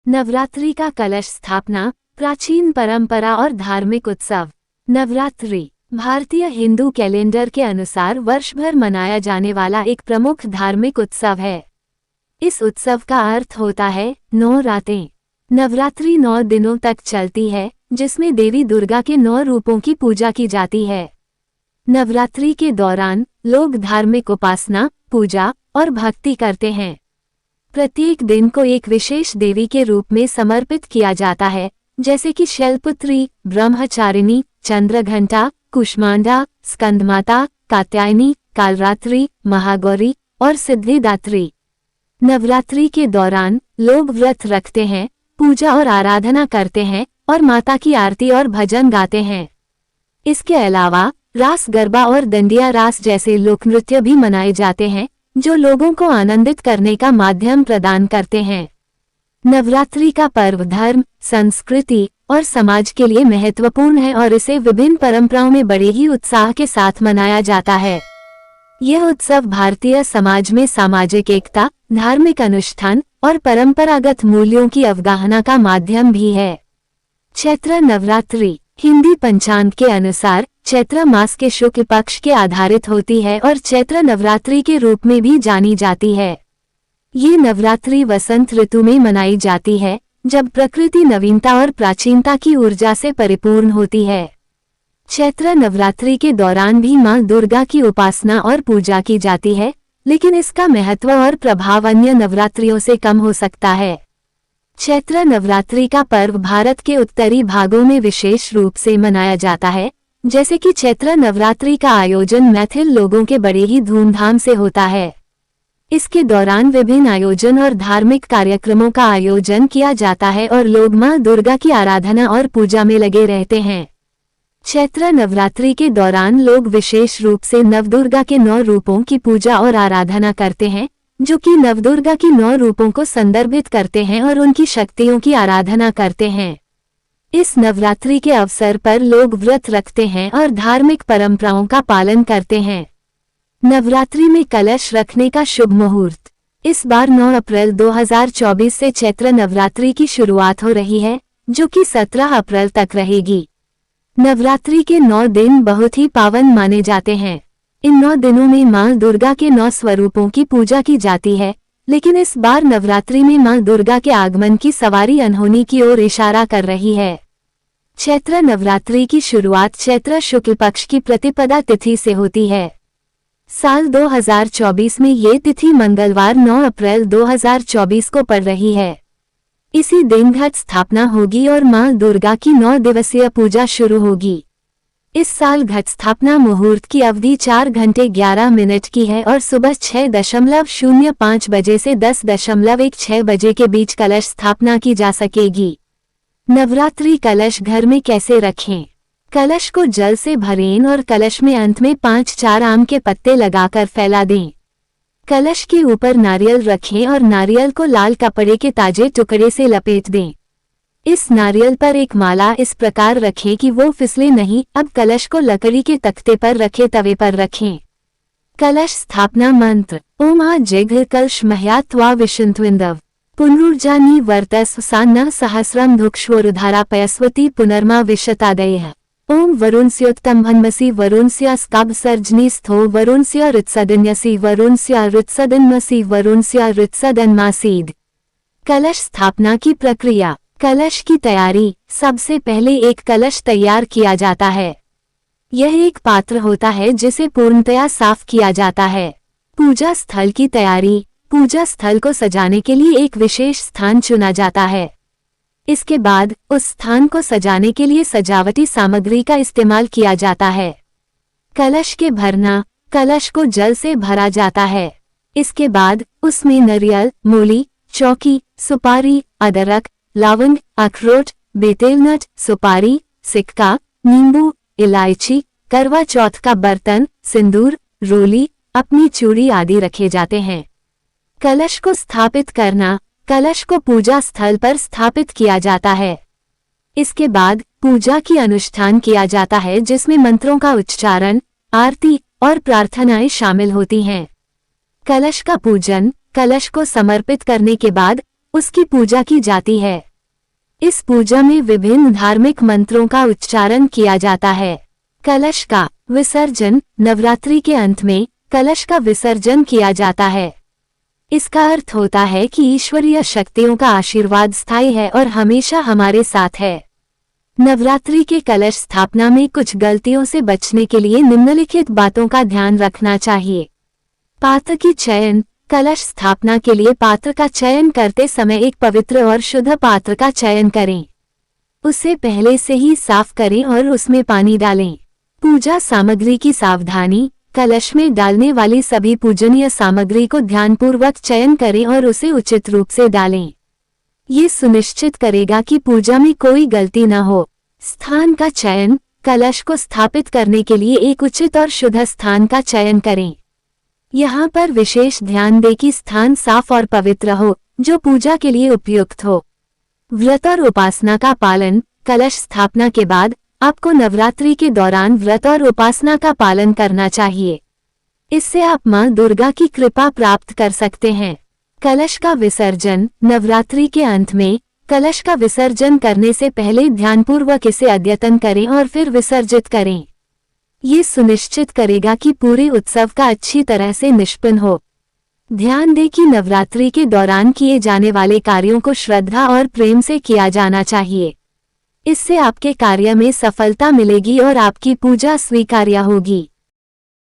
नवरात्रि का कलश स्थापना, प्राचीन परंपरा और धार्मिक उत्सव। नवरात्रि भारतीय हिंदू कैलेंडर के अनुसार वर्ष भर मनाया जाने वाला एक प्रमुख धार्मिक उत्सव है। इस उत्सव का अर्थ होता है 9 रातें। नवरात्रि 9 दिनों तक चलती है, जिसमें देवी दुर्गा के 9 रूपों की पूजा की जाती है। नवरात्रि के दौरान लोग धार्मिक उपासना, पूजा और भक्ति करते हैं। प्रत्येक दिन को एक विशेष देवी के रूप में समर्पित किया जाता है, जैसे कि शैलपुत्री, ब्रह्मचारिणी, चंद्रघंटा, कुष्मांडा, स्कंदमाता, कात्यायनी, कालरात्रि, महागौरी और सिद्धिदात्री। नवरात्रि के दौरान लोग व्रत रखते हैं, पूजा और आराधना करते हैं और माता की आरती और भजन गाते हैं। इसके अलावा रास गरबा और दंडिया रास जैसे लोक नृत्य भी मनाए जाते हैं, जो लोगों को आनंदित करने का माध्यम प्रदान करते हैं। नवरात्रि का पर्व धर्म, संस्कृति और समाज के लिए महत्वपूर्ण है और इसे विभिन्न परंपराओं में बड़े ही उत्साह के साथ मनाया जाता है। यह उत्सव भारतीय समाज में सामाजिक एकता, धार्मिक अनुष्ठान और परंपरागत मूल्यों की अवगाहना का माध्यम भी है। चैत्र नवरात्रि हिंदी पंचांग के अनुसार चैत्र मास के शुक्ल पक्ष के आधारित होती है और चैत्र नवरात्रि के रूप में भी जानी जाती है। ये नवरात्रि वसंत ऋतु में मनाई जाती है, जब प्रकृति नवीनता और प्राचीनता की ऊर्जा से परिपूर्ण होती है। चैत्र नवरात्रि के दौरान भी मां दुर्गा की उपासना और पूजा की जाती है, लेकिन इसका महत्व और प्रभाव अन्य नवरात्रियों से कम हो सकता है। चैत्र नवरात्रि का पर्व भारत के उत्तरी भागों में विशेष रूप से मनाया जाता है, जैसे कि चैत्र नवरात्रि का आयोजन मैथिल लोगों के बड़े ही धूमधाम से होता है। इसके दौरान विभिन्न आयोजन और धार्मिक कार्यक्रमों का आयोजन किया जाता है और लोग मां दुर्गा की आराधना और पूजा में लगे रहते हैं। चैत्र नवरात्रि के दौरान लोग विशेष रूप से नवदुर्गा के 9 रूपों की पूजा और आराधना करते हैं, जो कि नवदुर्गा की 9 रूपों को संदर्भित करते हैं और उनकी शक्तियों की आराधना करते हैं। इस नवरात्रि के अवसर पर लोग व्रत रखते हैं और धार्मिक परंपराओं का पालन करते हैं। नवरात्रि में कलश रखने का शुभ मुहूर्त। इस बार 9 अप्रैल 2024 से चैत्र नवरात्रि की शुरुआत हो रही है, जो कि 17 अप्रैल तक रहेगी। नवरात्रि के 9 दिन बहुत ही पावन माने जाते हैं। इन 9 दिनों में मां दुर्गा के 9 स्वरूपों की पूजा की जाती है, लेकिन इस बार नवरात्रि में मां दुर्गा के आगमन की सवारी अनहोनी की ओर इशारा कर रही है। चैत्र नवरात्रि की शुरुआत चैत्र शुक्ल पक्ष की प्रतिपदा तिथि से होती है। साल 2024 में ये तिथि मंगलवार 9 अप्रैल 2024 को पड़ रही है। इसी दिन घट स्थापना होगी और मां दुर्गा की 9 दिवसीय पूजा शुरू होगी। इस साल घट स्थापना मुहूर्त की अवधि 4 घंटे 11 मिनट की है और सुबह 6:05 बजे से 10:16 बजे के बीच कलश स्थापना की जा सकेगी। नवरात्रि कलश घर में कैसे रखें? कलश को जल से भरें और कलश में अंत में 5-4 आम के पत्ते लगाकर फैला दें। कलश के ऊपर नारियल रखें और नारियल को लाल कपड़े के ताजे टुकड़े से लपेट दें। इस नारियल पर एक माला इस प्रकार रखें कि वो फिसले नहीं। अब कलश को लकड़ी के तख्ते पर रखे तवे पर रखें। कलश स्थापना मंत्र। ओम आ जिघ्र कलश मह्यात्वा विशुन्ध्विन्दव पुनरुर्जानी वर्तस्व न सहस्रम धुक्षोरुधारा पयस्वती पुनर्मा विशतादयः। ओम वरुणस्योत्तम्भन्मसि वरुणस्यास्काभसर्जनी स्थो वरुणस्य ऋत्सदन्यसि वरुणस्य ऋत्सदन्मसि वरुणस्य ऋत्सदन्मासीद। कलश स्थापना की प्रक्रिया। कलश की तैयारी। सबसे पहले एक कलश तैयार किया जाता है। यह एक पात्र होता है जिसे पूर्णतया साफ किया जाता है। पूजा स्थल की तैयारी। पूजा स्थल को सजाने के लिए एक विशेष स्थान चुना जाता है। इसके बाद उस स्थान को सजाने के लिए सजावटी सामग्री का इस्तेमाल किया जाता है। कलश के भरना। कलश को जल से भरा जाता है। इसके बाद उसमें नारियल, मूली, चौकी, सुपारी, अदरक, लवंग, अखरोट, बेतेलनट, सुपारी, सिक्का, नींबू, इलायची, करवा चौथ का बर्तन, सिंदूर, रोली, अपनी चूड़ी आदि रखे जाते हैं। कलश को स्थापित करना। कलश को पूजा स्थल पर स्थापित किया जाता है। इसके बाद पूजा की अनुष्ठान किया जाता है, जिसमें मंत्रों का उच्चारण, आरती और प्रार्थनाएं शामिल होती हैं। कलश का पूजन। कलश को समर्पित करने के बाद उसकी पूजा की जाती है। इस पूजा में विभिन्न धार्मिक मंत्रों का उच्चारण किया जाता है। कलश का विसर्जन। नवरात्रि के अंत में कलश का विसर्जन किया जाता है। इसका अर्थ होता है कि ईश्वरीय शक्तियों का आशीर्वाद स्थायी है और हमेशा हमारे साथ है। नवरात्रि के कलश स्थापना में कुछ गलतियों से बचने के लिए निम्नलिखित बातों का ध्यान रखना चाहिए। पात्र की चयन। कलश स्थापना के लिए पात्र का चयन करते समय एक पवित्र और शुद्ध पात्र का चयन करें। उसे पहले से ही साफ करें और उसमें पानी डालें। पूजा सामग्री की सावधानी। कलश में डालने वाली सभी पूजनीय सामग्री को ध्यानपूर्वक चयन करें और उसे उचित रूप से डालें। ये सुनिश्चित करेगा कि पूजा में कोई गलती न हो। स्थान का चयन। कलश को स्थापित करने के लिए एक उचित और शुद्ध स्थान का चयन करें। यहाँ पर विशेष ध्यान दें कि स्थान साफ और पवित्र हो, जो पूजा के लिए उपयुक्त हो। व्रत और उपासना का पालन। कलश स्थापना के बाद आपको नवरात्रि के दौरान व्रत और उपासना का पालन करना चाहिए। इससे आप मां दुर्गा की कृपा प्राप्त कर सकते हैं। कलश का विसर्जन। नवरात्रि के अंत में कलश का विसर्जन करने से पहले ध्यानपूर्वक इसे अद्यतन करें और फिर विसर्जित करें। ये सुनिश्चित करेगा कि पूरे उत्सव का अच्छी तरह से निष्पन्न हो। ध्यान दें कि नवरात्रि के दौरान किए जाने वाले कार्यों को श्रद्धा और प्रेम से किया जाना चाहिए। इससे आपके कार्य में सफलता मिलेगी और आपकी पूजा स्वीकार्य होगी।